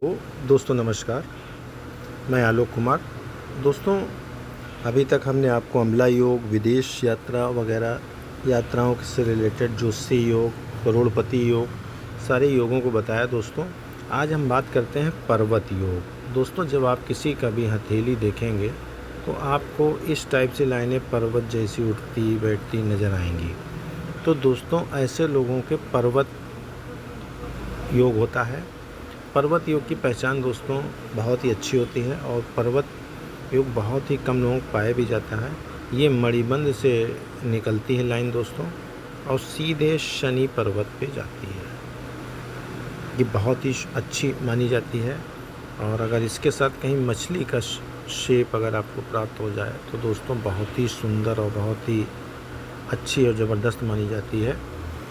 तो दोस्तों नमस्कार, मैं आलोक कुमार। दोस्तों अभी तक हमने आपको अम्ला योग, विदेश यात्रा वगैरह यात्राओं से रिलेटेड ज्योतिषी योग, करोड़पति योग, सारे योगों को बताया। दोस्तों आज हम बात करते हैं पर्वत योग। दोस्तों जब आप किसी का भी हथेली देखेंगे तो आपको इस टाइप से लाइनें पर्वत जैसी उठती बैठती नज़र आएंगी। तो दोस्तों ऐसे लोगों के पर्वत योग होता है। पर्वत योग की पहचान दोस्तों बहुत ही अच्छी होती है और पर्वत योग बहुत ही कम लोगों को पाया भी जाता है। ये मणिबंध से निकलती है लाइन दोस्तों और सीधे शनि पर्वत पे जाती है। ये बहुत ही अच्छी मानी जाती है और अगर इसके साथ कहीं मछली का शेप अगर आपको प्राप्त हो जाए तो दोस्तों बहुत ही सुंदर और बहुत ही अच्छी और ज़बरदस्त मानी जाती है।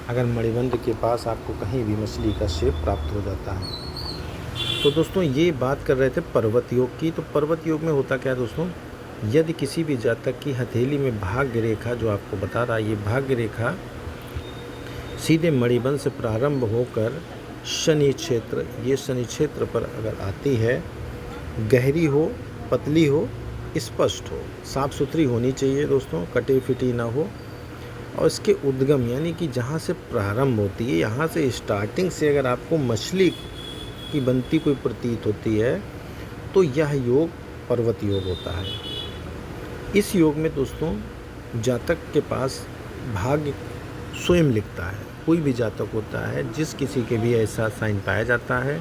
अगर मणिबंध के पास आपको कहीं भी मछली का शेप प्राप्त हो जाता है तो दोस्तों ये बात कर रहे थे पर्वत योग की। तो पर्वत योग में होता क्या है दोस्तों, यदि किसी भी जातक की हथेली में भाग्य रेखा जो आपको बता रहा है, ये भाग्य रेखा सीधे मणिबंध से प्रारंभ होकर शनि क्षेत्र, ये शनि क्षेत्र पर अगर आती है, गहरी हो, पतली हो, स्पष्ट हो, साफ़ सुथरी होनी चाहिए दोस्तों, कटी फिटी ना हो, और इसके उद्गम यानी कि जहाँ से प्रारंभ होती है, यहाँ से स्टार्टिंग से अगर आपको मछली की बनती कोई प्रतीत होती है तो यह योग पर्वत योग होता है। इस योग में दोस्तों जातक के पास भाग्य स्वयं लिखता है। कोई भी जातक होता है, जिस किसी के भी ऐसा साइन पाया जाता है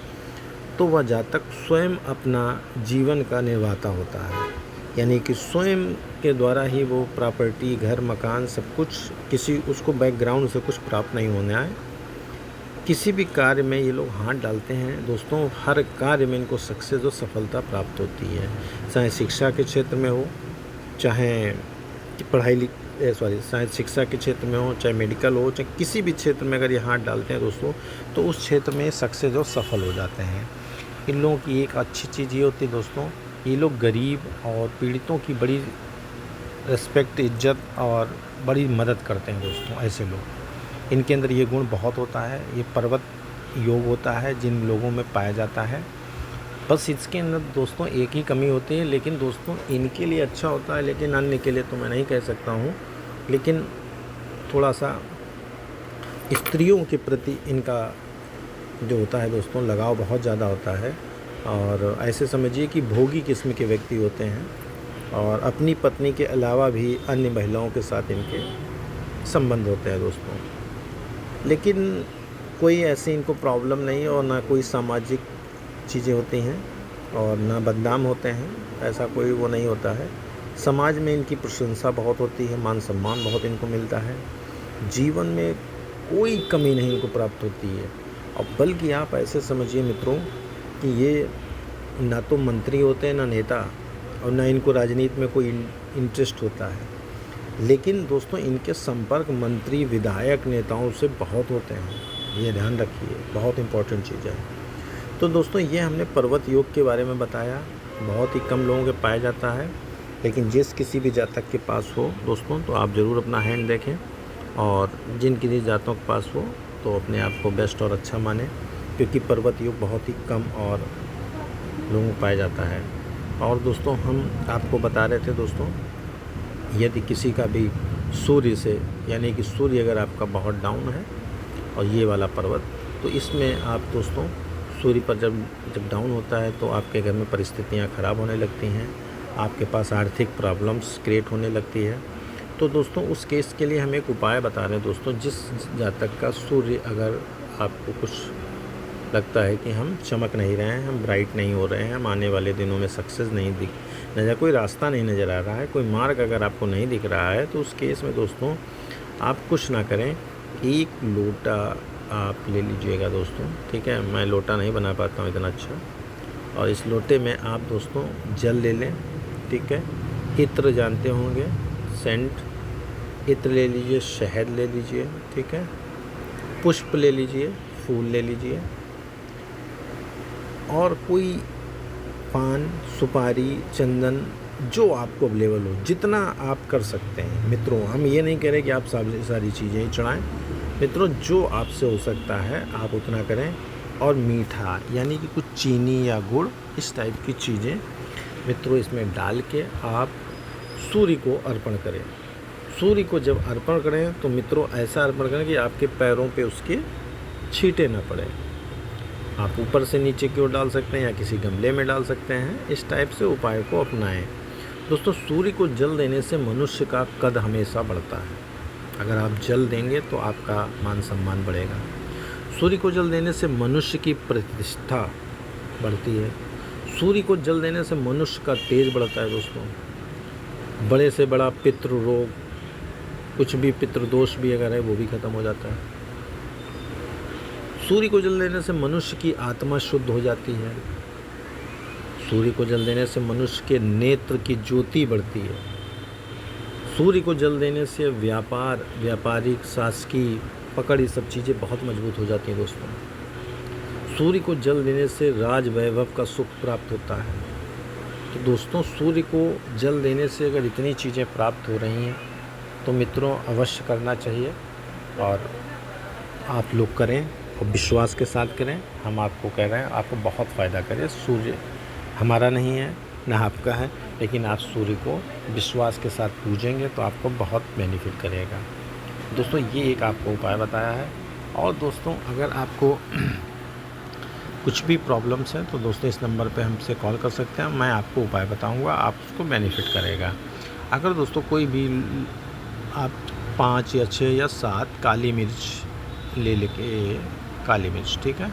तो वह जातक स्वयं अपना जीवन का निर्वाता होता है, यानी कि स्वयं के द्वारा ही वो प्रॉपर्टी, घर, मकान, सब कुछ, किसी उसको बैकग्राउंड से कुछ प्राप्त नहीं होना है। किसी भी कार्य में ये लोग हाथ डालते हैं दोस्तों, हर कार्य में इनको सक्सेस और सफलता प्राप्त होती है। चाहे शिक्षा के क्षेत्र में हो, चाहे चाहे शिक्षा के क्षेत्र में हो, चाहे मेडिकल हो, चाहे किसी भी क्षेत्र में अगर ये हाथ डालते हैं दोस्तों तो उस क्षेत्र में सक्सेस और सफल हो जाते हैं। इन लोगों की एक अच्छी चीज़ ये होती है दोस्तों, ये लोग गरीब और पीड़ितों की बड़ी रिस्पेक्ट, इज्जत और बड़ी मदद करते हैं दोस्तों। ऐसे लोग, इनके अंदर ये गुण बहुत होता है। ये पर्वत योग होता है जिन लोगों में पाया जाता है। बस इसके अंदर दोस्तों एक ही कमी होती है, लेकिन दोस्तों इनके लिए अच्छा होता है, लेकिन अन्य के लिए तो मैं नहीं कह सकता हूँ। लेकिन थोड़ा सा स्त्रियों के प्रति इनका जो होता है दोस्तों लगाव बहुत ज़्यादा होता है। और ऐसे समझिए कि भोगी किस्म के व्यक्ति होते हैं और अपनी पत्नी के अलावा भी अन्य महिलाओं के साथ इनके संबंध होते हैं दोस्तों। लेकिन कोई ऐसी इनको प्रॉब्लम नहीं और ना कोई सामाजिक चीज़ें होती हैं और ना बदनाम होते हैं, ऐसा कोई वो नहीं होता है। समाज में इनकी प्रशंसा बहुत होती है, मान सम्मान बहुत इनको मिलता है। जीवन में कोई कमी नहीं इनको प्राप्त होती है। और बल्कि आप ऐसे समझिए मित्रों कि ये ना तो मंत्री होते हैं, ना नेता, और ना इनको राजनीति में कोई इंटरेस्ट होता है। लेकिन दोस्तों इनके संपर्क मंत्री, विधायक, नेताओं से बहुत होते हैं, ये ध्यान रखिए, बहुत इम्पोर्टेंट चीज़ है। तो दोस्तों ये हमने पर्वत योग के बारे में बताया। बहुत ही कम लोगों के पाया जाता है, लेकिन जिस किसी भी जातक के पास हो दोस्तों तो आप ज़रूर अपना हैंड देखें, और जिन किसी जातकों के पास हो तो अपने आप को बेस्ट और अच्छा माने, क्योंकि पर्वत योग बहुत ही कम और लोगों को पाया जाता है। और दोस्तों हम आपको बता रहे थे दोस्तों, यदि किसी का भी सूर्य से, यानी कि सूर्य अगर आपका बहुत डाउन है और ये वाला पर्वत, तो इसमें आप दोस्तों सूर्य पर जब डाउन होता है तो आपके घर में परिस्थितियाँ ख़राब होने लगती हैं, आपके पास आर्थिक प्रॉब्लम्स क्रिएट होने लगती है। तो दोस्तों उस केस के लिए हम एक उपाय बता रहे हैं दोस्तों। जिस जातक का सूर्य अगर आपको कुछ लगता है कि हम चमक नहीं रहे हैं, हम ब्राइट नहीं हो रहे हैं, हम आने वाले दिनों में सक्सेस नहीं नज़र, कोई रास्ता नहीं नज़र आ रहा है, कोई मार्ग अगर आपको नहीं दिख रहा है, तो उस केस में दोस्तों आप कुछ ना करें, एक लोटा आप ले लीजिएगा दोस्तों, ठीक है। मैं लोटा नहीं बना पाता हूँ इतना अच्छा, और इस लोटे में आप दोस्तों जल ले लें, ठीक है। इत्र जानते होंगे, सेंट, इत्र ले लीजिए, शहद ले लीजिए, ठीक है, पुष्प ले लीजिए, फूल ले लीजिए, और कोई पान, सुपारी, चंदन, जो आपको अवेलेबल हो, जितना आप कर सकते हैं मित्रों। हम ये नहीं कह रहे कि आप सारी चीज़ें ही चढ़ाएं मित्रों, जो आपसे हो सकता है आप उतना करें। और मीठा यानी कि कुछ चीनी या गुड़ इस टाइप की चीज़ें मित्रों इसमें डाल के आप सूर्य को अर्पण करें। सूर्य को जब अर्पण करें तो मित्रों ऐसा अर्पण करें कि आपके पैरों पे उसके छींटे न पड़े। आप ऊपर से नीचे की ओर डाल सकते हैं या किसी गमले में डाल सकते हैं। इस टाइप से उपाय को अपनाएं। दोस्तों, सूर्य को जल देने से मनुष्य का कद हमेशा बढ़ता है। अगर आप जल देंगे तो आपका मान सम्मान बढ़ेगा। सूर्य को जल देने से मनुष्य की प्रतिष्ठा बढ़ती है। सूर्य को जल देने से मनुष्य का तेज बढ़ता है। दोस्तों, बड़े से बड़ा पितृ रोग, कुछ भी पितृदोष भी अगर है वो भी खत्म हो जाता है। सूर्य को जल देने से मनुष्य की आत्मा शुद्ध हो जाती है। सूर्य को जल देने से मनुष्य के नेत्र की ज्योति बढ़ती है। सूर्य को जल देने से व्यापार, व्यापारिक, शासकीय पकड़, ये सब चीज़ें बहुत मजबूत हो जाती हैं। दोस्तों, सूर्य को जल देने से राज वैभव का सुख प्राप्त होता है। तो दोस्तों, सूर्य को जल देने से अगर इतनी चीज़ें प्राप्त हो रही हैं तो मित्रों अवश्य करना चाहिए और आप लोग करें और विश्वास के साथ करें। हम आपको कह रहे हैं आपको बहुत फ़ायदा करे। सूर्य हमारा नहीं है ना आपका है, लेकिन आप सूर्य को विश्वास के साथ पूजेंगे तो आपको बहुत बेनिफिट करेगा। दोस्तों, ये एक आपको उपाय बताया है। और दोस्तों, अगर आपको कुछ भी प्रॉब्लम्स हैं तो दोस्तों इस नंबर पे हमसे कॉल कर सकते हैं। मैं आपको उपाय बताऊंगा, आप उसको बेनिफिट करेगा। अगर दोस्तों कोई भी आप 5 या 6 या 7 काली मिर्च लेके, काली मिर्च, ठीक है,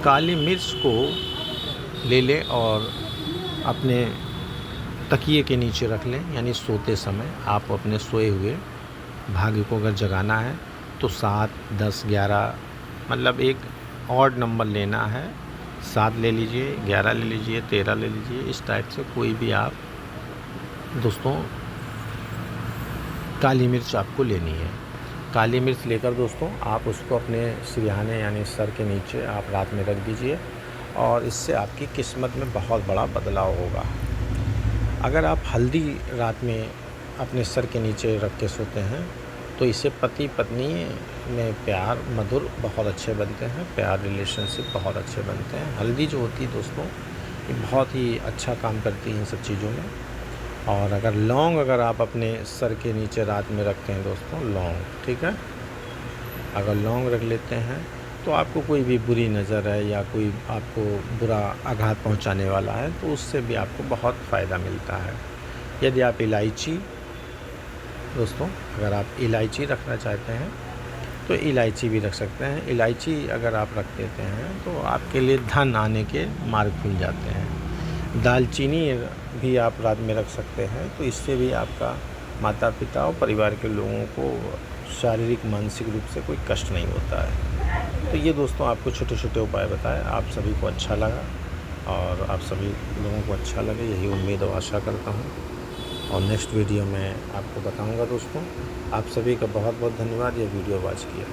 काली मिर्च को ले लें और अपने तकिए के नीचे रख लें। यानी सोते समय आप अपने सोए हुए भाग्य को अगर जगाना है तो 7, 10, 11 मतलब एक ऑड नंबर लेना है। 7 ले लीजिए, 11 ले लीजिए, 13 ले लीजिए। इस टाइप से कोई भी आप दोस्तों काली मिर्च आपको लेनी है। काली मिर्च लेकर दोस्तों आप उसको अपने सिरहाने यानी सर के नीचे आप रात में रख दीजिए और इससे आपकी किस्मत में बहुत बड़ा बदलाव होगा। अगर आप हल्दी रात में अपने सर के नीचे रख के सोते हैं तो इससे पति पत्नी में प्यार मधुर बहुत अच्छे बनते हैं, प्यार रिलेशनशिप बहुत अच्छे बनते हैं। हल्दी जो होती है दोस्तों ये बहुत ही अच्छा काम करती है इन सब चीज़ों में। और अगर लौंग अगर आप अपने सर के नीचे रात में रखते हैं दोस्तों, लौंग, ठीक है, अगर लौंग रख लेते हैं तो आपको कोई भी बुरी नज़र है या कोई आपको बुरा आघात पहुंचाने वाला है तो उससे भी आपको बहुत फ़ायदा मिलता है। यदि आप इलायची दोस्तों, अगर आप इलायची रखना चाहते हैं तो इलायची भी रख सकते हैं। इलायची अगर आप रख देते हैं तो आपके लिए धन आने के मार्ग खुल जाते हैं। दालचीनी भी आप रात में रख सकते हैं तो इससे भी आपका माता पिता और परिवार के लोगों को शारीरिक मानसिक रूप से कोई कष्ट नहीं होता है। तो ये दोस्तों आपको छोटे छोटे उपाय बताए, आप सभी को अच्छा लगा और आप सभी लोगों को अच्छा लगे, यही उम्मीद और आशा करता हूँ। और नेक्स्ट वीडियो में आपको बताऊँगा दोस्तों। आप सभी का बहुत बहुत धन्यवाद ये वीडियो वॉच किया।